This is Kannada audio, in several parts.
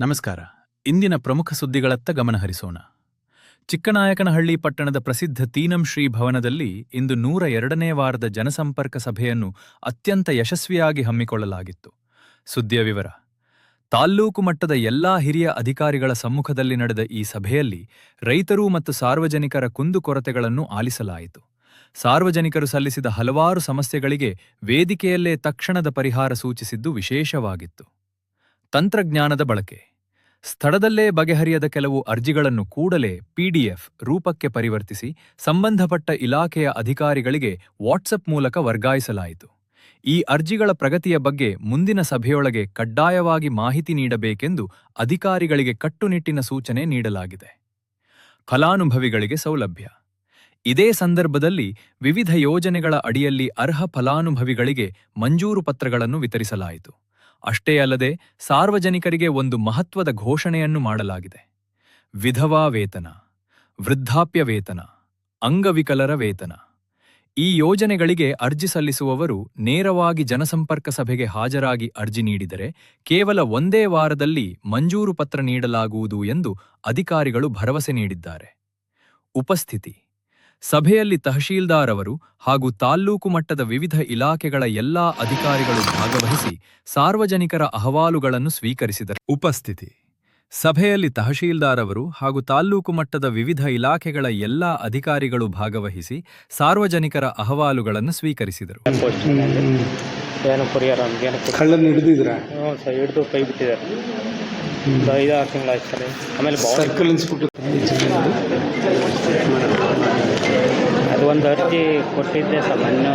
ನಮಸ್ಕಾರ. ಇಂದಿನ ಪ್ರಮುಖ ಸುದ್ದಿಗಳತ್ತ ಗಮನಹರಿಸೋಣ. ಚಿಕ್ಕನಾಯಕನಹಳ್ಳಿ ಪಟ್ಟಣದ ಪ್ರಸಿದ್ಧ ತೀನಂ ಶ್ರೀ ಭವನದಲ್ಲಿ ಇಂದು 102ನೇ ವಾರದ ಜನಸಂಪರ್ಕ ಸಭೆಯನ್ನು ಅತ್ಯಂತ ಯಶಸ್ವಿಯಾಗಿ ಹಮ್ಮಿಕೊಳ್ಳಲಾಗಿತ್ತು. ಸುದ್ದಿಯ ವಿವರ. ತಾಲ್ಲೂಕು ಮಟ್ಟದ ಎಲ್ಲಾ ಹಿರಿಯ ಅಧಿಕಾರಿಗಳ ಸಮ್ಮುಖದಲ್ಲಿ ನಡೆದ ಈ ಸಭೆಯಲ್ಲಿ ರೈತರು ಮತ್ತು ಸಾರ್ವಜನಿಕರ ಕುಂದುಕೊರತೆಗಳನ್ನು ಆಲಿಸಲಾಯಿತು. ಸಾರ್ವಜನಿಕರು ಸಲ್ಲಿಸಿದ ಹಲವಾರು ಸಮಸ್ಯೆಗಳಿಗೆ ವೇದಿಕೆಯಲ್ಲೇ ತಕ್ಷಣದ ಪರಿಹಾರ ಸೂಚಿಸಿದ್ದು ವಿಶೇಷವಾಗಿತ್ತು. ತಂತ್ರಜ್ಞಾನದ ಬಳಕೆ. ಸ್ಥಳದಲ್ಲೇ ಬಗೆಹರಿಯದ ಕೆಲವು ಅರ್ಜಿಗಳನ್ನು ಕೂಡಲೇ PDF ರೂಪಕ್ಕೆ ಪರಿವರ್ತಿಸಿ ಸಂಬಂಧಪಟ್ಟ ಇಲಾಖೆಯ ಅಧಿಕಾರಿಗಳಿಗೆ ವಾಟ್ಸಪ್ ಮೂಲಕ ವರ್ಗಾಯಿಸಲಾಯಿತು. ಈ ಅರ್ಜಿಗಳ ಪ್ರಗತಿಯ ಬಗ್ಗೆ ಮುಂದಿನ ಸಭೆಯೊಳಗೆ ಕಡ್ಡಾಯವಾಗಿ ಮಾಹಿತಿ ನೀಡಬೇಕೆಂದು ಅಧಿಕಾರಿಗಳಿಗೆ ಕಟ್ಟುನಿಟ್ಟಿನ ಸೂಚನೆ ನೀಡಲಾಗಿದೆ. ಫಲಾನುಭವಿಗಳಿಗೆ ಸೌಲಭ್ಯ. ಇದೇ ಸಂದರ್ಭದಲ್ಲಿ ವಿವಿಧ ಯೋಜನೆಗಳ ಅಡಿಯಲ್ಲಿ ಅರ್ಹ ಫಲಾನುಭವಿಗಳಿಗೆ ಮಂಜೂರು ಪತ್ರಗಳನ್ನು ವಿತರಿಸಲಾಯಿತು. ಅಷ್ಟೇ ಅಲ್ಲದೆ ಸಾರ್ವಜನಿಕರಿಗೆ ಒಂದು ಮಹತ್ವದ ಘೋಷಣೆಯನ್ನು ಮಾಡಲಾಗಿದೆ. ವಿಧವಾ ವೇತನ, ವೃದ್ಧಾಪ್ಯ ವೇತನ, ಅಂಗವಿಕಲರ ವೇತನ. ಈ ಯೋಜನೆಗಳಿಗೆ ಅರ್ಜಿ ಸಲ್ಲಿಸುವವರು ನೇರವಾಗಿ ಜನಸಂಪರ್ಕ ಸಭೆಗೆ ಹಾಜರಾಗಿ ಅರ್ಜಿ ನೀಡಿದರೆ ಕೇವಲ ಒಂದೇ ವಾರದಲ್ಲಿ ಮಂಜೂರು ಪತ್ರ ನೀಡಲಾಗುವುದು ಎಂದು ಅಧಿಕಾರಿಗಳು ಭರವಸೆ ನೀಡಿದ್ದಾರೆ. ಉಪಸ್ಥಿತಿ. ಸಭೆಯಲ್ಲಿ ತಹಶೀಲ್ದಾರ್ ಅವರು ಹಾಗೂ ತಾಲ್ಲೂಕು ಮಟ್ಟದ ವಿವಿಧ ಇಲಾಖೆಗಳ ಎಲ್ಲಾ ಅಧಿಕಾರಿಗಳು ಭಾಗವಹಿಸಿ ಸಾರ್ವಜನಿಕರ ಅಹವಾಲುಗಳನ್ನು ಸ್ವೀಕರಿಸಿದರು. ಉಪಸ್ಥಿತಿ. ಸಭೆಯಲ್ಲಿ ತಹಶೀಲ್ದಾರ್ ಅವರು ಹಾಗೂ ತಾಲ್ಲೂಕು ಮಟ್ಟದ ವಿವಿಧ ಇಲಾಖೆಗಳ ಎಲ್ಲಾ ಅಧಿಕಾರಿಗಳು ಭಾಗವಹಿಸಿ ಸಾರ್ವಜನಿಕರ ಅಹವಾಲುಗಳನ್ನು ಸ್ವೀಕರಿಸಿದರು. ಹಿಡಿದು ಕೈ ಬಿಟ್ಟಿದ್ದಾರೆ. 5-6 ತಿಂಗಳಾಯ್ತು. ಆಮೇಲೆ ಸರ್ಕಲ್ ಇನ್ಸ್ಪೆಕ್ಟರ್ ಅದು ಒಂದು ಅರ್ಜಿ ಕೊಟ್ಟಿದ್ದೆ ಸರ್ ಮೊನ್ನೆ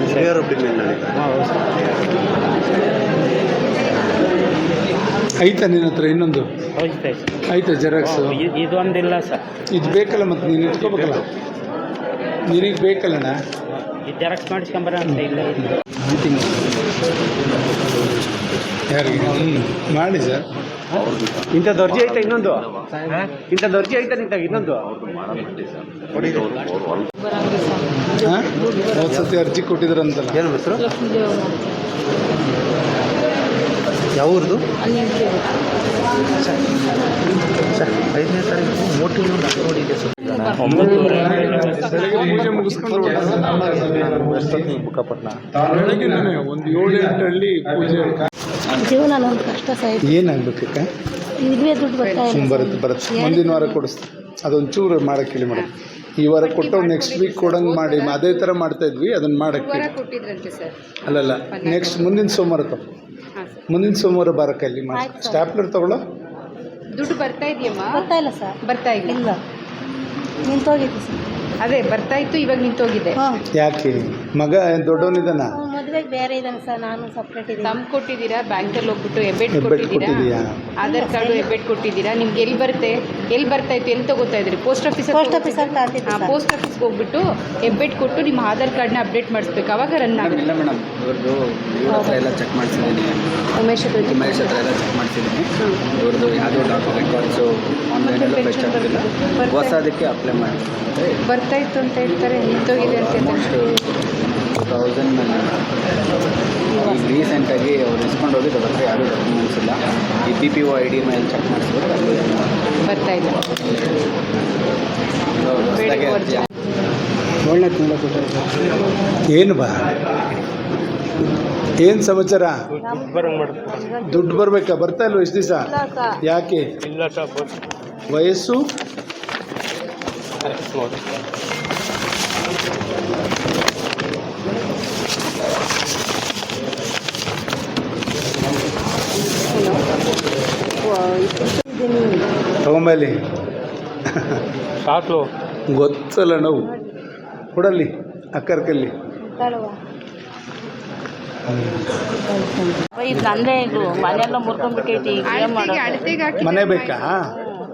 ಐತಾ ನಿನ್ನ ಹತ್ರ ಇನ್ನೊಂದು ಐತೆ ಜೆರಾಕ್ಸ್? ಇದೊಂದಿಲ್ಲ ಸರ್. ಇದು ಬೇಕಲ್ಲ, ಮತ್ತೆ ನೀನು ಇಟ್ಕೋಬೇಕಲ್ಲ, ನಿನಗೆ ಬೇಕಲ್ಲಣ್ಣ. ಇದು ಜೆರಾಕ್ಸ್ ಮಾಡಿಸ್ಕೊಂಬರ ಅಂತ ಇಲ್ಲ. ಯಾರಿಗೆ ಮಾಡಿ ಸರ್? ಇಂಥದ್ದು ಅರ್ಜಿ ಐತೆ ಇನ್ನೊಂದು, ಇಂಥದ್ದು ಅರ್ಜಿ ಐತೆ ನಿಂತಾಗ ಇನ್ನೊಂದು. ಹಾಂ, ಒಂದು ಸತಿ ಅರ್ಜಿ ಕೊಟ್ಟಿದ್ರಂತಲ್ಲ, ಏನು ಹೆಸರು? ಯಾವ್ದು? ಸರ್ 5ನೇ ತಾರೀಕು ಮೋಟಿವ್ ನೋಡಿದೆ ಸರ್. ಪೂಜೆ ಮುಗಿಸ್ಕೊಂಡು ಬುಕ್ಕಪಟ್ಟಣ ಬೆಳಗ್ಗೆ ಒಂದು 7-8 ಹಳ್ಳಿ ಪೂಜೆ. ಜೀವನ ಒಂದು ಕಷ್ಟ ಸಾಯ್ತು. ಏನಾಗಬೇಕಕ್ಕ? ಇದುವೇ ದುಡ್ಡು ಬರುತ್ತೆ. ಮುಂದಿನ ವಾರ ಕೊಡಿಸ್ತೀವಿ. ಅದೊಂದು ಚೂರು ಮಾಡೋಕ್ಕೆ ಹೇಳಿ ಮೇಡಮ್. ಈ ವಾರ ಕೊಟ್ಟು ನೆಕ್ಸ್ಟ್ ವೀಕ್ ಕೊಡಂಗೆ ಮಾಡಿ, ಅದೇ ಥರ ಮಾಡ್ತಾ ಇದ್ವಿ. ಅದನ್ನು ಮಾಡೋಕ್ಕೆ ಅಲ್ಲಲ್ಲ, ನೆಕ್ಸ್ಟ್ ಮುಂದಿನ ಸೋಮವಾರ ಮುಂದಿನ ಸೋಮವಾರ ಬರೋಕ್ಕೆ ಅಲ್ಲಿ ಮಾಡಿ. ಸ್ಟ್ಯಾಪ್ಲರ್ ತಗೊಳ್ಳೋ. ದುಡ್ಡು ಬರ್ತಾ ಇದೆಯಮ್ಮ? ಬರ್ತಾ ಇಲ್ಲ ಸರ್. ಬರ್ತಾ ಇಲ್ಲ. ನಿಂತೋಗಿತ್ತು ಸರ್. ಅದೇ ಬರ್ತಾ ಇತ್ತು, ಇವಾಗ ನಿಂತೋಗಿದೆ. ಯಾಕೆ? ಮಗ ದೊಡ್ಡವನಿದ್ದಾನ? ಮದುವೆಗೆ ಬೇರೆ ಇದ್ದಾನೆ ಸರ್, ನಾನು ಸಪ್ರೇಟ್ ಇದ್ದೀನಿ. ತಮ್ಮ ಕೊಟ್ಟಿದ್ದೀರಾ? ಬ್ಯಾಂಕಲ್ಲಿ ಹೋಗ್ಬಿಟ್ಟು ಎಬೆಟ್ ಕೊಟ್ಟಿದ್ದೀರಾ? ಆಧಾರ್ ಕಾರ್ಡು ಎಬೆಟ್ ಕೊಟ್ಟಿದ್ದೀರಾ? ನಿಮ್ಗೆ ಎಲ್ಲಿ ಬರುತ್ತೆ? ಎಲ್ಲಿ ಬರ್ತಾ ಇತ್ತು? ಎಲ್ಲಿ ತಗೋತಾ ಇದ್ರಿ? ಪೋಸ್ಟ್ ಆಫೀಸಲ್ಲಿ ಪೋಸ್ಟ್ ಆಫೀಸ್ಗೆ ಹೋಗ್ಬಿಟ್ಟು ಎಬೆಟ್ ಕೊಟ್ಟು ನಿಮ್ಮ ಆಧಾರ್ ಕಾರ್ಡ್ನ ಅಪ್ಡೇಟ್ ಮಾಡಿಸ್ಬೇಕು, ಅವಾಗ ರನ್ ಆಗುತ್ತೆ. ಇಲ್ಲ ಮೇಡಮ್, ಇವ್ರದ್ದು ಎಲ್ಲ ಚೆಕ್ ಮಾಡಿಸಿದ್ದೀನಿ. ಉಮೇಶ್ ಹತ್ರ ಎಲ್ಲ ಚೆಕ್ ಮಾಡಿಸಿದ್ದೀನಿ. ಇವ್ರದ್ದು ಯಾವುದೋ ರೆಕಾರ್ಡ್ಸು ಆನ್ಲೈನೆಲ್ಲ ಫೆಚ್ ಆಗ್ತಿಲ್ಲ. ಹೊಸದಕ್ಕೆ ಅಪ್ಲೈ ಮಾಡಿ ಬರ್ತಾ ಇತ್ತು ಅಂತ ಹೇಳ್ತಾರೆ, ನಿಂತೋಗಿದೆ ಅಂತ ಹೇಳ್ತಾರೆ. 2000 ಈಗ ರೀಸೆಂಟಾಗಿ ಅವ್ರು ಇಸ್ಕೊಂಡು ಹೋಗಿದ್ದು ಬರ್ತಾರೆ, ಯಾರೂ ಡಾಕ್ಯುಮೆಂಟ್ಸ್ ಇಲ್ಲ. ಈ PPO ID ಮೇಲೆ ಚೆಕ್ ಮಾಡಿಸ್ಬಿಟ್ಟು ಅಲ್ಲಿ ಬರ್ತಾ ಇಲ್ಲ. ಏನು ಬಾ, ಏನು ಸಮಾಚಾರ? ದುಡ್ಡು ಬರಬೇಕಾ? ಬರ್ತಾ ಇಲ್ವ ಎಷ್ಟು ದಿವಸ? ಯಾಕೆ? ವಯಸ್ಸು ತಗೊಂಬಲ್ಲಿ ಸಾಕು ಗೊತ್ತಲ್ಲ ನಾವು ಕೊಡಲ್ಲಿ ಅಕ್ಕರ್ಕಲ್ಲಿ. ನಂದೇ ಇದು ಮನೆಯೆಲ್ಲ ಮುರ್ಕೊಂಡ್ಬಿಟ್ಟೈತಿ. ಮನೆ ಬೇಕಾ?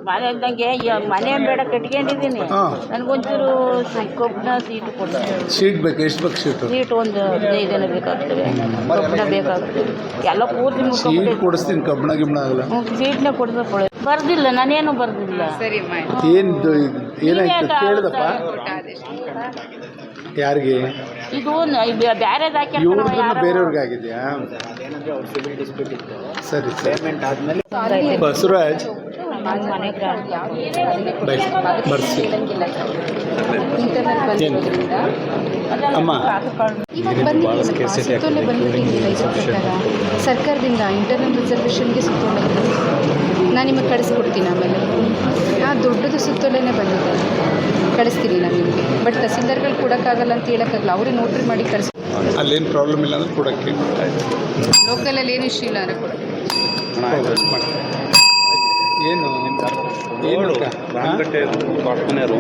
ಮನೆ ಇದ್ದಂಗೆ ಮನೆ ಬೇಡ, ಕಟ್ಕೊಂಡಿದ್ದೀನಿ. ನನಗೊಂಚೂರು ಕಬ್ಬಿಣ ಸೀಟು ಕೊಡಿ. ಶೀಟ್ ಬೇಕು? ಎಷ್ಟು ಬೇಕು ಶೀಟು? ಸೀಟ್ ಒಂದು 15 ಜನ ಬೇಕಾಗ್ತದೆ. ಕಬ್ಬಿಣ ಬೇಕಾಗ್ತದೆ. ಎಲ್ಲ ಪೂರ್ತಿ ಶೀಟ್ ಕೊಡಿಸ್ತೀನಿ, ಕಬ್ಬಿಣ ಗಿಬ್ಬಣ ಆಗಲ್ಲ. ಸೀಟ್ನೇ ಕೊಡಿಸ್ಬೇಕು. ಬರ್ದಿಲ್ಲ, ನಾನೇನು ಬರ್ದಿಲ್ಲ. ಸರಿ ಏನು ಏನಾಯ್ತು ಕೇಳಿದಪ್ಪ? ಯಾರಿಗೆ? ಇದು ಬೇರೆದು ಹಾಕಿ ಇವ್ರದ್ದು ಬೇರೆಯವ್ರಿಗೆ ಆಗಿದೆಯಾ? ಬಗ್ಗೆ ಅವ್ರು ಸಿವಿಲ್ ಡಿಸ್ಪ್ಯೂಟ್ ಇತ್ತು. ಸರಿ ಸರಿ. ಪೇಮೆಂಟ್ ಆದಮೇಲೆ ಬಸವರಾಜ್ ಬರ್ಸಿ ಏನು ಅಮ್ಮ ಇವಾಗ ಬಂದಿದ್ದೀನಪ್ಪ, ಸುತ್ತೋಲೆ ಬಂದ್ಬಿಟ್ಟಿದ್ದೀರ ಈ ಪ್ರಕಾರ ಸರ್ಕಾರದಿಂದ ಇಂಟರ್ನಲ್ ರಿಸರ್ವೇಷನ್ಗೆ ಸುತ್ತೋಲೆ ಇದೆ. ನಾನು ನಿಮಗೆ ಕಳಿಸ್ಕೊಡ್ತೀನಿ ಆಮೇಲೆ. ದೊಡ್ಡದು ಸುತ್ತೋಲೆನೇ ಬಂದಿದೆ, ಕಳಿಸ್ತೀನಿ ನಾನು ನಿಮಗೆ. ಬಟ್ ತಹಸೀಲ್ದಾರ್ಗಳು ಕೊಡೋಕ್ಕಾಗಲ್ಲ ಅಂತ ಹೇಳೋಕ್ಕಾಗಲ್ಲ, ಅವರೇ ನೋಟ್ರಿ ಮಾಡಿ ಕಳಿಸ್. ಅಲ್ಲೇನು ಪ್ರಾಬ್ಲಮ್ ಇಲ್ಲ ಅಂದ್ರೆ ಕೊಡೋಕ್ಕೆ ಲೋಕಲಲ್ಲಿ ಏನು ಇಶ್ಯೂ ಇಲ್ಲ ಅಂದರೆ ಕೊಡೋಕ್ಕೆ. ಏನು ರೋಡು ರಾಮಗಟ್ಟೆ ಕಾರ್ಖಾನೆಯವರು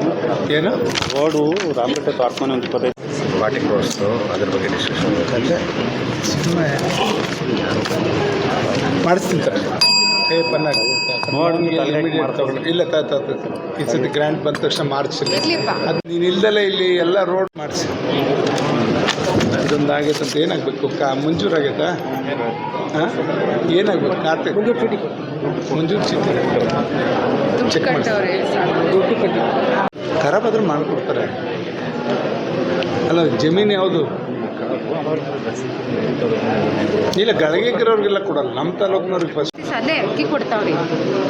ಏನು ರೋಡು ರಾಮಗಟ್ಟೆ ಕಾರ್ಖಾನೆ ಒಂದು 25 ವಾಟಿ ಕೋರ್ಸು ಅದ್ರ ಬಗ್ಗೆ ಡಿಸ್ಕಷನ್ ಬೇಕಂದ್ರೆ ಸುಮ್ಮನೆ ಮಾಡಿಸ್ತೀನಿ ಸರ್. ಪನ್ನಾಗ ಇಲ್ಲ ಈ ಸತಿ ಗ್ರ್ಯಾಂಟ್ ಬಂದ ತಕ್ಷಣ ಮಾರ್ಚ್ ಇರ್ಲಿಪ್ಪ. ಅದು ನೀನು ಇಲ್ದಲೇ ಇಲ್ಲಿ ಎಲ್ಲ ರೋಡ್ ಮಾಡಿಸಿ. ಇದೊಂದು ಆಗೈತೆ ಅಂತ ಏನಾಗಬೇಕು? ಮಂಜೂರಾಗೈತಾ? ಹಾಂ, ಏನಾಗಬೇಕು? ಖಾತೆ ಮಂಜೂರು ಚೀಟಿ ಚೆಕ್ ಮಾಡಿ ಖರಾಬ್ ಆದ್ರೂ ಮಾಡಿಕೊಡ್ತಾರೆ. ಅಲ್ಲ, ಜಮೀನು ಯಾವುದು ಇಲ್ಲ, ಗಳಿಗೆಗಿರೋರಿಗೆಲ್ಲ ಕೊಡಲ್ಲ, ನಮ್ಮ ತಾಲೂಕಿನವ್ರಿಗೆ ಫಸ್ಟ್. ಅಲ್ಲೇ ಅಕ್ಕಿ ಕೊಡ್ತಾವ್ರಿ.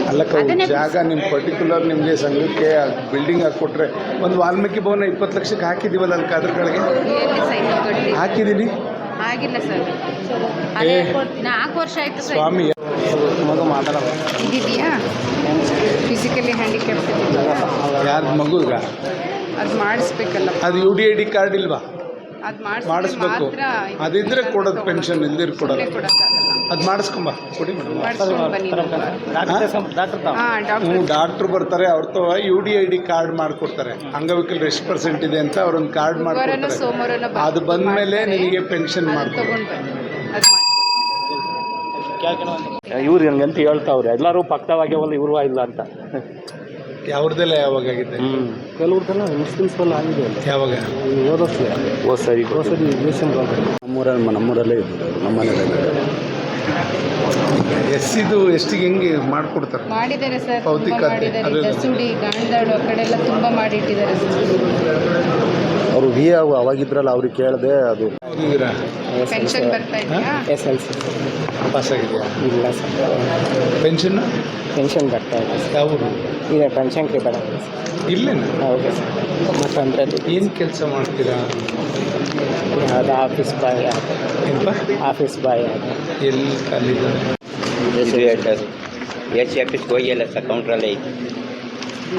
ಅಲ್ಲ, ಜಾಗ ನಿಮ್ಮ ಪರ್ಟಿಕ್ಯುಲರ್ ನಿಮಗೆ ಸಂಘಕ್ಕೆ ಬಿಲ್ಡಿಂಗ್ ಹಾಕಿಕೊಟ್ರೆ, ಒಂದು ವಾಲ್ಮೀಕಿ ಭವನ 20 ಲಕ್ಷಕ್ಕೆ ಹಾಕಿದ್ದೀವಲ್ಲ ಅಲ್ಲಿ ಕಾದ್ರಗಳಿಗೆ ಎಲ್ಲಿ ಸೈನ್ ಕಟ್ಟಿ ಹಾಕಿದ್ದೀನಿ. ಆಗಿಲ್ಲ ಸರ್, 4 ವರ್ಷ ಆಯಿತು ಸರ್. ಸ್ವಾಮಿ ಮಗ ಮಾತಾಡೋ ಇದಿದೆಯಾ ಫಿಸಿಕಲಿ ಹ್ಯಾಂಡಿಕ್ಯಾಪ್ಟ್? ಯಾರ ಮಗುಗ ಅದು ಮಾಡಿಸ್ಬೇಕಲ್ಲ, ಅದು UDID ಕಾರ್ಡ್ ಇಲ್ವಾ? ಅದು ಮಾಡಿಸ್ಬೇಕು. ಅದಿದ್ರೆ ಕೊಡೋದು, ಪೆನ್ಷನ್ ಇಲ್ದಿರ್ ಕೊಡೋದು. ಕೊಡೋಕ್ಕಾಗಲ್ಲ. ಅದು ಮಾಡಿಸ್ಕೊಂಬ, ಕೊಡಿ ಮೇಡಮ್. ಮಾಡಿಸ್ಕೊಂಡು ಬನ್ನಿ. ಹ್ಞೂ, ಡಾಕ್ಟ್ರು ಬರ್ತಾರೆ, ಅವ್ರ ತವ UDID ಕಾರ್ಡ್ ಮಾಡಿಕೊಡ್ತಾರೆ. ಅಂಗವಿಕಲರು ಎಷ್ಟು ಪರ್ಸೆಂಟ್ ಇದೆ ಅಂತ ಅವ್ರೊಂದು ಕಾರ್ಡ್ ಮಾಡಿಕೊಡ್ತಾರೆ. ಸೋಮವಾರನ ಅದು ಬಂದಮೇಲೆ ನಿನಗೆ ಪೆನ್ಷನ್ ಮಾಡ್ತಾರೆ. ತಗೊಂಡು ಬನ್ನಿ, ಅದು ಮಾಡಿ. ಇವ್ರು ಹಂಗಂತ ಹೇಳ್ತಾವ್ರೆ, ಎಲ್ಲರೂ ಪಕ್ತವಾಗ್ಯವಲ್ಲ, ಇವರು ಇಲ್ಲ ಅಂತ. ಯಾವ್ದೆಲ್ಲ ಯಾವಾಗ ಆಗಿದೆ? ಕೆಲವ್ರದೆಲ್ಲ ಮುಸ್ಲಿಮ್ಸ್ಗೆಲ್ಲ ಆಗಿದೆ ಅಲ್ಲ. ಯಾವಾಗ? ಹೋದ ಸರಿ ನಮ್ಮೂರಲ್ಲೇ ಇದ್ದು, ನಮ್ಮ ಮನೆಯಲ್ಲೇ. ಎಸ್ಸಿದು ಎಷ್ಟಿಗೆ ಹೆಂಗೆ ಮಾಡಿಕೊಡ್ತಾರೆ? ಮಾಡಿದ್ದಾರೆ ಸರ್, ಪೌತಿ ತುಂಬ ಖಾತೆ, ಮಾಡಿದ್ದಾರೆ. ಅದು ದಸೂಡಿ, ಗಾಂಧಾಡು ಆ ಕಡೆ ಎಲ್ಲ ತುಂಬ ಮಾಡಿಟ್ಟಿದ್ದಾರೆ ಸರ್. ಅವರು ಅವಾಗಿದ್ರಲ್ಲ ಅವ್ರಿಗೆ ಕೇಳಿದೆ, ಅದು ಓದಿದ್ದೀರಾ? ಪೆನ್ಷನ್ ಬರ್ತಾ ಇದೆಯಾ? SLC ಪಾಸ್ ಆಗಿದೆಯಾ? ಇಲ್ಲ ಸರ್, ಪೆನ್ಷನ್ ಪೆನ್ಷನ್ ಬರ್ತಾ ಇದೆ ಸರ್. ಯಾವುದು? ಇದೆ ಪೆನ್ಷನ್ ಕೃಪಣ. ಇಲ್ಲೇನ? ಹೌದು ಸರ್. ಮತ್ತು ಅಂದರೆ ಏನು ಕೆಲಸ ಮಾಡ್ತೀರಾ? ಅದು ಆಫೀಸ್ ಬಾಯ್ ಆದ, ಏನಪ್ಪ? ಆಫೀಸ್ ಬಾಯ್ ಆದ. ಎಲ್ಲಿ ಕಾಲಿದ್ದಾರೆ? ಆಫೀಸ್ಗೆ ಹೋಗಿಲ್ಲ ಸರ್, ಕೌಂಟ್ರಲ್ಲೇ ಐತಿ.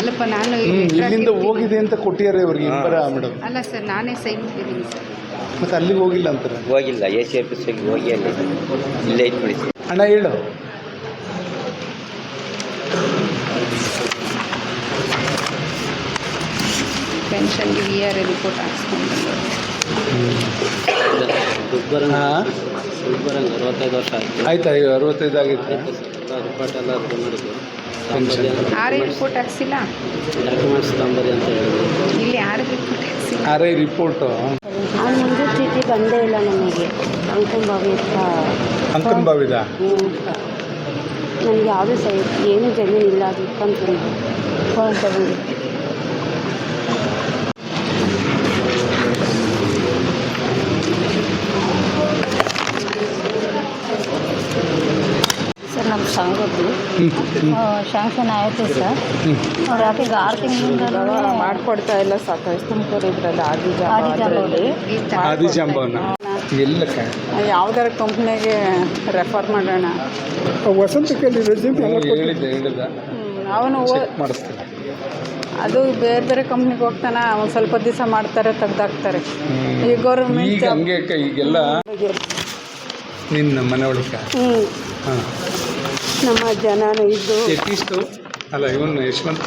ಅಲ್ಲಪ್ಪ, ನಾನು ಇಲ್ಲಿಂದ ಹೋಗಿದೆ ಅಂತ ಕೊಟ್ಟಿದ್ದಾರೆ ಇವ್ರಿಗೆ ಇಬ್ಬರ ಮೇಡಮ್. ಅಲ್ಲ ಸರ್, ನಾನೇ ಸೈನ್ ಕೊಟ್ಟಿದ್ದೀನಿ ಸರ್. ಮತ್ತೆ ಅಲ್ಲಿಗೆ ಹೋಗಿಲ್ಲ ಅಂತಾರೆ. ಹೋಗಿಲ್ಲ, ಆಫೀಸ್ಗೆ ಹೋಗಿ ಅಲ್ಲಿ ಇಲ್ಲೇ ಐತಿ ಬಿಡಿ. ಅಣ್ಣ ಹೇಳು. ಪೆನ್ಷನ್ಗೆ VRA ರಿಪೋರ್ಟ್ ಹಾಕ್ಸ್ಕೊಂಡು ಹಾಂ, 65 ವರ್ಷ ಆಯಿತು. ಆಯ್ತಾ? 65 ಆಗೈತೆ ರಿಪೋರ್ಟ್ ಎಲ್ಲ ಮಾಡಿದ್ರು. ಪೆನ್ಷನ್. RA ರಿಪೋರ್ಟ್ ಹಾಕ್ಸಿಲ್ಲ? ಡಾಕ್ಯುಮೆಂಟ್ಸ್ ತಂಬರಿ ಅಂತ ಹೇಳಿದ್ರು. ಇಲ್ಲಿ ಯಾರು ರಿಪೋರ್ಟ್ ಹಾಕ್ಸಿಲ್ಲ? RI ರಿಪೋರ್ಟು ಆ ಮುಂದೆ ಚೀಟಿ ಬಂದೇ ಇಲ್ಲ ನಮಗೆ. ಅಂಕನಬಾವಿ ಅಂಕನ್ ಬಾವಿದ ನನಗೆ ಯಾವುದೇ ಏನು ಜಮೀನು ಇಲ್ಲ, ಅದು ಇಟ್ಕೊಂತೀನಿ ಫೋನ್ ತಗೊಂಡು. ಸರ್, ನಮ್ಮ ಸಂಘದ್ದು ಶಾಂಕ್ಷನ್ ಆಯಿತು ಸರ್. ಅವ್ರು ಯಾಕೆ 6 ತಿಂಗಳಿಂದ ಮಾಡಿಕೊಡ್ತಾ ಇಲ್ಲ ಸಾಕಷ್ಟು ತುಮಕೂರು ಇದರಲ್ಲಿ ಆದಿಜಾಂಬವನ ಎಲ್ಲಕ್ಕ ಯಾವ್ದಾರ ಕಂಪ್ನಿಗೆ ರೆಫರ್ ಮಾಡೋಣ. ವಸಂತಕಲ್ಲಿ ಹೇಳಿದ್ದೆ ಅವನು ಮಾಡಿಸ್ತೀನಿ. ಅದು ಬೇರೆ ಬೇರೆ ಕಂಪ್ನಿಗೆ ಹೋಗ್ತಾನೆ, ಒಂದು ಸ್ವಲ್ಪ ದಿವಸ ಮಾಡ್ತಾರೆ, ತೆಗ್ದಾಕ್ತಾರೆ. ಈ ಗೌರ್ಮೆಂಟ್ ಈಗ ಹಂಗೆ ಅಕ್ಕ, ಈಗೆಲ್ಲ ನಿನ್ನ ಮನೆ ಒಳಗೆ. ಹಾಂ, ನಮ್ಮ ಜನನು ಇದ್ದು ಯತೀಶ್ತು ಅಲ್ಲ, ಇವನು ಯಶವಂತ್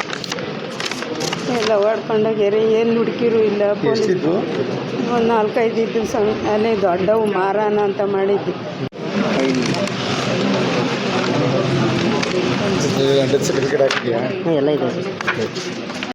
ಎಲ್ಲ ಓಡ್ಕೊಂಡೋಗ್ಯಾರೆ. ಏನು ಹುಡುಕಿರು ಇಲ್ಲ. ಎಷ್ಟಿದ್ದು? ಒಂದು 4-5 ಇದ್ದು ಅಲ್ಲೇ ದೊಡ್ಡವು ಮಾರಾನ ಅಂತ ಮಾಡಿದ್ದು. ಡೆತ್ ಸರ್ಟಿಫಿಕೇಟ್ ಹಾಕಿದ್ಯಾ? ಎಲ್ಲ ಇದೆ.